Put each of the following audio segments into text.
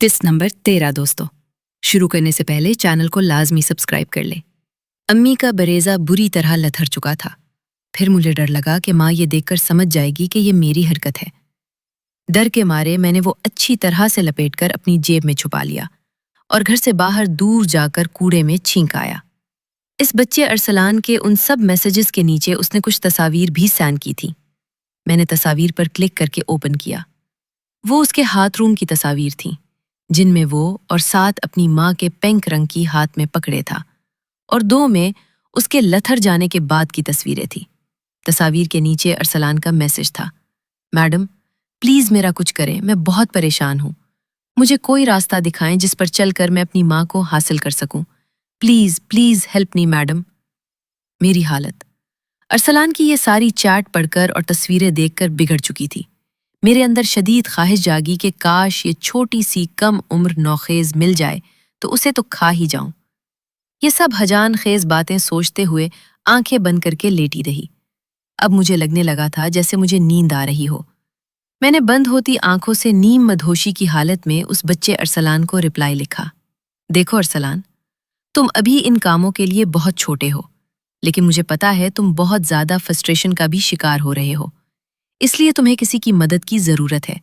Tips number 13 दोस्तों, शुरू करने से पहले चैनल को लाजमी सब्सक्राइब कर लें। अम्मी का बरेजा बुरी तरह लथर चुका था। फिर मुझे डर लगा कि माँ ये देखकर समझ जाएगी कि ये मेरी हरकत है। डर के मारे मैंने वो अच्छी तरह से लपेटकर अपनी जेब में छुपा लिया और घर से बाहर दूर जाकर कूड़े में छींक आया। इस बच्चे अरसलान के उन सब मैसेजेस के नीचे उसने कुछ तस्वीर भी सेंड की थी। मैंने तस्वीर पर क्लिक करके ओपन किया। वो उसके हाथ रूम की तस्वीर थी, जिनमें वो और साथ अपनी माँ के पिंक रंग की हाथ में पकड़े था, और दो में उसके लथर जाने के बाद की तस्वीरें थी। तस्वीर के नीचे अरसलान का मैसेज था, मैडम प्लीज मेरा कुछ करें, मैं बहुत परेशान हूँ। मुझे कोई रास्ता दिखाएं जिस पर चलकर मैं अपनी माँ को हासिल कर सकूं। Please please help me madam. मेरी हालत अरसलान की ये सारी चैट पढ़कर और तस्वीरें देखकर बिगड़ चुकी थी। मेरे अंदर शदीद ख्वाहिश जागी कि काश ये छोटी सी कम उम्र नौखेज मिल जाए तो उसे तो खा ही जाऊं। ये सब हजान खेज बातें सोचते हुए आंखें बंद करके लेटी रही। अब मुझे लगने लगा था जैसे मुझे नींद आ रही हो। मैंने बंद होती आंखों से नीम मधोशी की हालत में उस बच्चे अरसलान को रिप्लाई लिखा, देखो अरसलान, तुम अभी इन कामों के लिए बहुत छोटे हो, लेकिन मुझे पता है तुम बहुत ज्यादा फ्रस्ट्रेशन का भी शिकार हो रहे हो, इसलिए तुम्हें किसी की मदद की जरूरत है।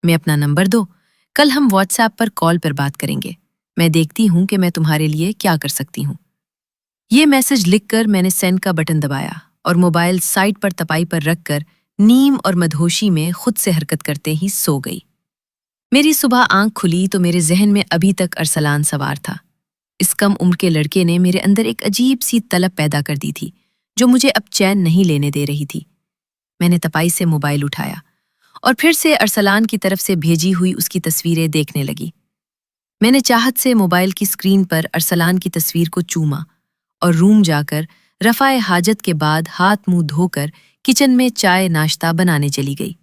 मैं अपना नंबर दो, कल हम व्हाट्सएप पर कॉल पर बात करेंगे। मैं देखती हूँ कि मैं तुम्हारे लिए क्या कर सकती हूँ। ये मैसेज लिखकर मैंने सेंड का बटन दबाया और मोबाइल साइड पर तपाई पर रखकर नीम और मदहोशी में खुद से हरकत करते ही सो गई। मेरी सुबह आंख खुली तो मेरे जहन में अभी तक अरसलान सवार था। इस कम उम्र के लड़के ने मेरे अंदर एक अजीब सी तलब पैदा कर दी थी, जो मुझे अब चैन नहीं लेने दे रही थी। मैंने तपाई से मोबाइल उठाया और फिर से अरसलान की तरफ से भेजी हुई उसकी तस्वीरें देखने लगी। मैंने चाहत से मोबाइल की स्क्रीन पर अरसलान की तस्वीर को चूमा और रूम जाकर रफ़ाए हाजत के बाद हाथ मुंह धोकर किचन में चाय नाश्ता बनाने चली गई।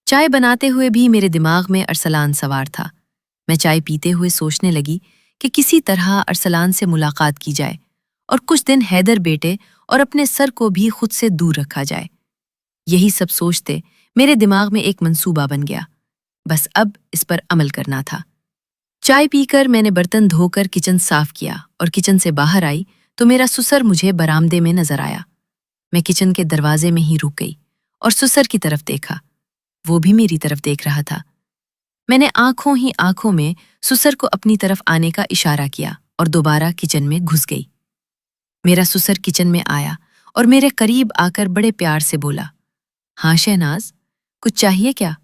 चाय बनाते हुए भी मेरे दिमाग में अरसलान सवार था। मैं चाय पीते हुए सोचने लगी कि किसी तरह अरसलान से मुलाकात की जाए और कुछ दिन हैदर बेटे और अपने सर को भी खुद से दूर रखा जाए। यही सब सोचते मेरे दिमाग में एक मंसूबा बन गया। बस अब इस पर अमल करना था। चाय पीकर मैंने बर्तन धोकर किचन साफ किया और किचन से बाहर आई तो मेरा ससुर मुझे बरामदे में नजर आया। मैं किचन के दरवाजे में ही रुक गई और ससुर की तरफ देखा। वो भी मेरी तरफ देख रहा था। मैंने आंखों ही आंखों में ससुर को अपनी तरफ आने का इशारा किया और दोबारा किचन में घुस गई। मेरा ससुर किचन में आया और मेरे करीब आकर बड़े प्यार से बोला, हाँ शहनाज, कुछ चाहिए क्या?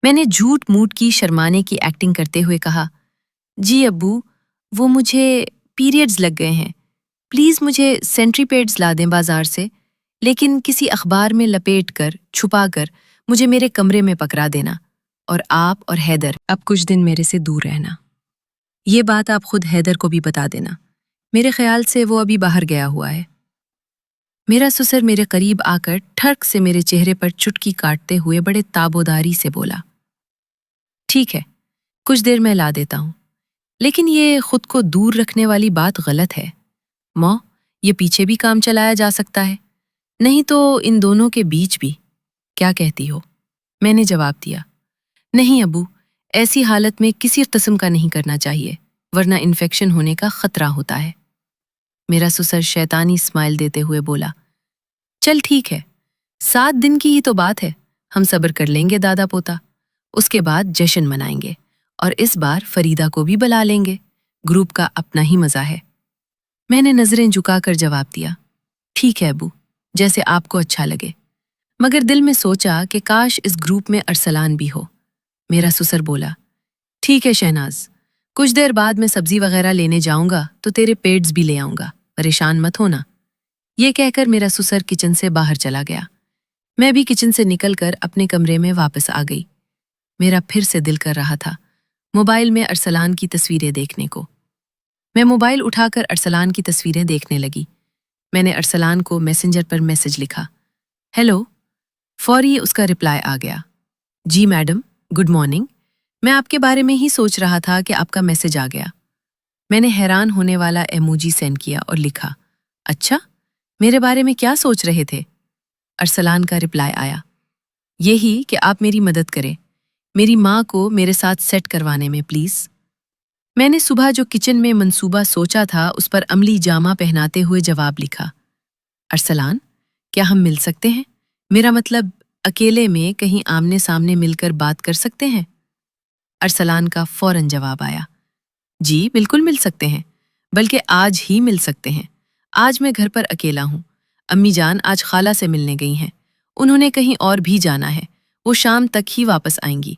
मैंने झूठ मूठ की शर्माने की एक्टिंग करते हुए कहा, जी अब्बू, वो मुझे पीरियड्स लग गए हैं, प्लीज मुझे सेंट्री पैड्स ला दें बाजार से, लेकिन किसी अखबार में लपेट कर छुपा कर मुझे मेरे कमरे में पकड़ा देना, और आप और हैदर अब कुछ दिन मेरे से दूर रहना। ये बात आप खुद हैदर को भी बता देना, मेरे ख्याल से वो अभी बाहर गया हुआ है। मेरा ससुर मेरे करीब आकर ठर्क से मेरे चेहरे पर चुटकी काटते हुए बड़े ताबोदारी से बोला, ठीक है, कुछ देर में ला देता हूं, लेकिन ये खुद को दूर रखने वाली बात गलत है। मौ, ये पीछे भी काम चलाया जा सकता है, नहीं तो इन दोनों के बीच भी। क्या कहती हो? मैंने जवाब दिया, नहीं अबू, ऐसी हालत में किसी किस्म का नहीं करना चाहिए, वरना इन्फेक्शन होने का खतरा होता है। मेरा ससुर शैतानी स्माइल देते हुए बोला, चल ठीक है, 7 दिन की ही तो बात है, हम सब्र कर लेंगे दादा पोता, उसके बाद जश्न मनाएंगे और इस बार फरीदा को भी बुला लेंगे, ग्रुप का अपना ही मजा है। मैंने नजरें झुकाकर जवाब दिया, ठीक है अबू, जैसे आपको अच्छा लगे, मगर दिल में सोचा कि काश इस ग्रुप में अरसलान भी हो। मेरा ससुर बोला, ठीक है शहनाज, कुछ देर बाद मैं सब्जी वगैरह लेने जाऊंगा तो तेरे पेड्स भी ले आऊंगा, परेशान मत होना। ये कहकर मेरा ससुर किचन से बाहर चला गया। मैं भी किचन से निकलकर अपने कमरे में वापस आ गई। मेरा फिर से दिल कर रहा था मोबाइल में अरसलान की तस्वीरें देखने को। मैं मोबाइल उठाकर अरसलान की तस्वीरें देखने लगी। मैंने अरसलान को मैसेंजर पर मैसेज लिखा, हेलो। फौरी उसका रिप्लाई आ गया, जी मैडम, गुड मॉर्निंग, मैं आपके बारे में ही सोच रहा था कि आपका मैसेज आ गया। मैंने हैरान होने वाला एमोजी सेंड किया और लिखा, अच्छा, मेरे बारे में क्या सोच रहे थे? अरसलान का रिप्लाई आया, यही कि आप मेरी मदद करें, मेरी माँ को मेरे साथ सेट करवाने में प्लीज। मैंने सुबह जो किचन में मंसूबा सोचा था उस पर अमली जामा पहनाते हुए जवाब लिखा, अरसलान, क्या हम मिल सकते हैं? मेरा मतलब अकेले में कहीं आमने सामने मिलकर बात कर सकते हैं? अरसलान का फौरन जवाब आया, जी बिल्कुल मिल सकते हैं, बल्कि आज ही मिल सकते हैं। आज मैं घर पर अकेला हूँ। अम्मी जान आज खाला से मिलने गई हैं। उन्होंने कहीं और भी जाना है। वो शाम तक ही वापस आएंगी।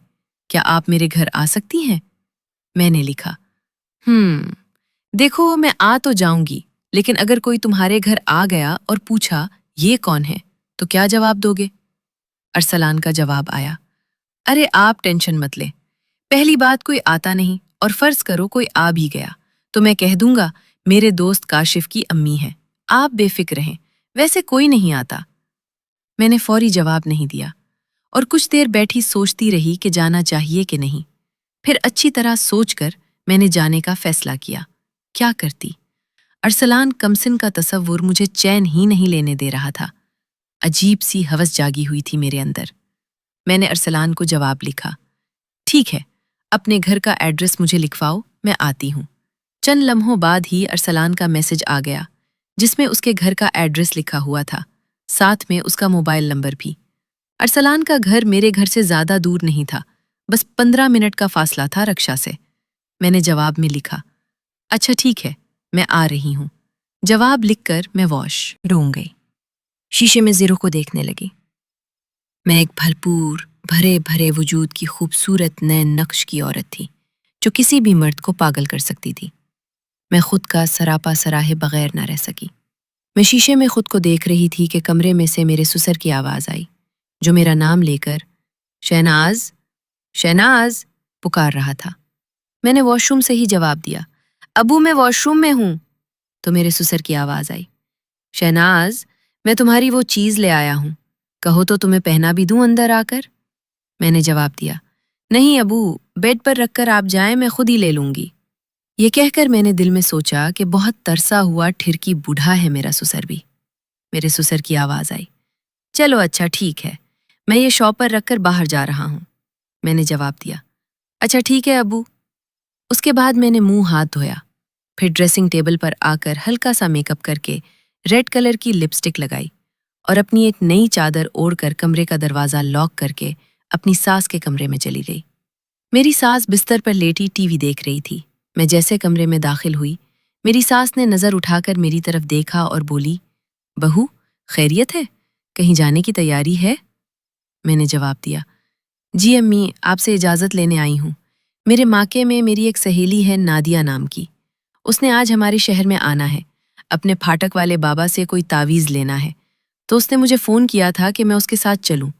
क्या आप मेरे घर आ सकती हैं? मैंने लिखा, देखो मैं आ तो जाऊंगी, लेकिन अगर कोई तुम्हारे घर आ गया और पूछा ये कौन है, तो क्या जवाब दोगे? अरसलान का जवाब आया, अरे आप टेंशन मत ले। पहली बात कोई आता नहीं, और फर्ज करो कोई आ भी गया तो मैं कह दूंगा मेरे दोस्त काशिफ की अम्मी है। आप बेफिक्र रहें, वैसे कोई नहीं आता। मैंने फौरी जवाब नहीं दिया और कुछ देर बैठी सोचती रही कि जाना चाहिए कि नहीं। फिर अच्छी तरह सोचकर मैंने जाने का फैसला किया। क्या करती? अरसलान कमसिन का तसव्वुर मुझे चैन ही नहीं लेने दे रहा था। अजीब सी हवस जागी हुई थी मेरे अंदर। मैंने अरसलान को जवाब लिखा, ठीक है, अपने घर का एड्रेस मुझे लिखवाओ, मैं आती हूँ। चंद लम्हों बाद ही अरसलान का मैसेज आ गया, जिसमें उसके घर का एड्रेस लिखा हुआ था, साथ में उसका मोबाइल नंबर भी। अरसलान का घर मेरे घर से ज्यादा दूर नहीं था, बस 15 मिनट का फासला था रक्षा से। मैंने जवाब में लिखा, अच्छा ठीक है, मैं आ रही हूँ। जवाब लिखकर मैं वॉशरूम गई। शीशे में ज़ीरो को देखने लगी। मैं एक भरपूर भरे भरे वजूद की खूबसूरत नए नक्श की औरत थी, जो किसी भी मर्द को पागल कर सकती थी। मैं खुद का सरापा सराहे बगैर ना रह सकी। मैं शीशे में खुद को देख रही थी कि कमरे में से मेरे ससुर की आवाज़ आई, जो मेरा नाम लेकर शहनाज शहनाज पुकार रहा था। मैंने वॉशरूम से ही जवाब दिया, अबू मैं वॉशरूम में हूँ। तो मेरे ससुर की आवाज़ आई, शहनाज मैं तुम्हारी वो चीज़ ले आया हूँ, कहो तो तुम्हें पहना भी दूँ अंदर आकर। मैंने जवाब दिया, नहीं अबू, बेड पर रखकर आप जाएं, मैं खुद ही ले लूंगी। ये कहकर मैंने दिल में सोचा कि बहुत तरसा हुआ ठिरकी बूढ़ा है मेरा ससुर भी। मेरे ससुर की आवाज़ आई, चलो अच्छा ठीक है, मैं ये शॉप पर रखकर बाहर जा रहा हूँ। मैंने जवाब दिया, अच्छा ठीक है अबू। उसके बाद मैंने मुंह हाथ धोया, फिर ड्रेसिंग टेबल पर आकर हल्का सा मेकअप करके रेड कलर की लिपस्टिक लगाई और अपनी एक नई चादर ओढ़कर कमरे का दरवाज़ा लॉक करके अपनी सास के कमरे में चली गई। मेरी सास बिस्तर पर लेटी टीवी देख रही थी। मैं जैसे कमरे में दाखिल हुई, मेरी सास ने नज़र उठाकर मेरी तरफ देखा और बोली, बहू खैरियत है, कहीं जाने की तैयारी है? मैंने जवाब दिया, जी अम्मी, आपसे इजाज़त लेने आई हूँ। मेरे मायके में मेरी एक सहेली है नादिया नाम की। उसने आज हमारे शहर में आना है, अपने फाटक वाले बाबा से कोई तावीज़ लेना है, तो उसने मुझे फ़ोन किया था कि मैं उसके साथ चलूं।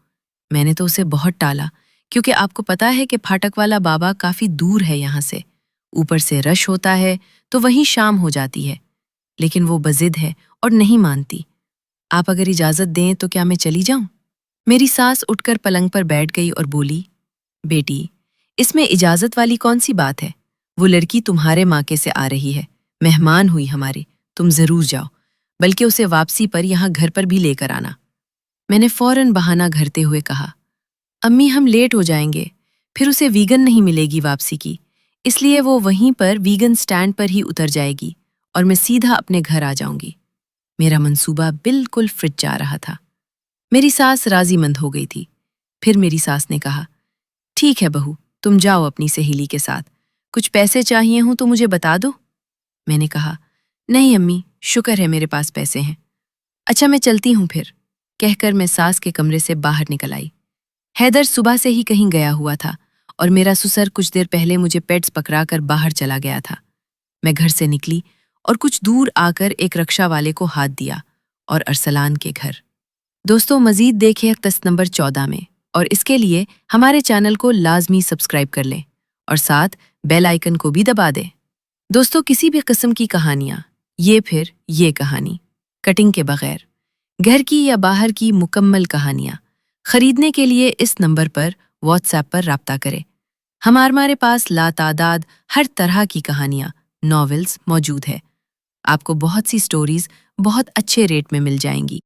मैंने तो उसे बहुत टाला, क्योंकि आपको पता है कि फाटक वाला बाबा काफ़ी दूर है यहाँ से, ऊपर से रश होता है तो वहीं शाम हो जाती है। लेकिन वो बज़िद है और नहीं मानती। आप अगर इजाज़त दें तो क्या मैं चली जाऊं? मेरी सास उठकर पलंग पर बैठ गई और बोली, बेटी इसमें इजाज़त वाली कौन सी बात है? वो लड़की तुम्हारे मायके से आ रही है, मेहमान हुई हमारी, तुम ज़रूर जाओ, बल्कि उसे वापसी पर यहाँ घर पर भी लेकर आना। मैंने फौरन बहाना घरते हुए कहा, अम्मी हम लेट हो जाएंगे, फिर उसे वीगन नहीं मिलेगी वापसी की, इसलिए वो वहीं पर वीगन स्टैंड पर ही उतर जाएगी और मैं सीधा अपने घर आ जाऊंगी। मेरा मंसूबा बिल्कुल फिट जा रहा था। मेरी सास राजीमंद हो गई थी। फिर मेरी सास ने कहा, ठीक है बहू, तुम जाओ अपनी सहेली के साथ, कुछ पैसे चाहिए हों तो मुझे बता दो। मैंने कहा, नहीं अम्मी, शुक्र है मेरे पास पैसे हैं। अच्छा मैं चलती हूँ फिर, कहकर मैं सास के कमरे से बाहर निकल आई। हैदर सुबह से ही कहीं गया हुआ था और मेरा ससुर कुछ देर पहले मुझे पेट्स पकड़ाकर बाहर चला गया था। मैं घर से निकली और कुछ दूर आकर एक रक्षा वाले को हाथ दिया और अरसलान के घर। दोस्तों मज़ीद देखें क़िस्त नंबर 14 में, और इसके लिए हमारे चैनल को लाजमी सब्सक्राइब कर लें और साथ बेल आइकन को भी दबा दें। दोस्तों किसी भी किस्म की कहानियाँ, ये कहानी कटिंग के बगैर, घर की या बाहर की मुकम्मल कहानियाँ खरीदने के लिए इस नंबर पर व्हाट्सएप पर राब्ता करें। हमारे पास लातादाद हर तरह की कहानियाँ, नॉवेल्स मौजूद है। आपको बहुत सी स्टोरीज बहुत अच्छे रेट में मिल जाएंगी।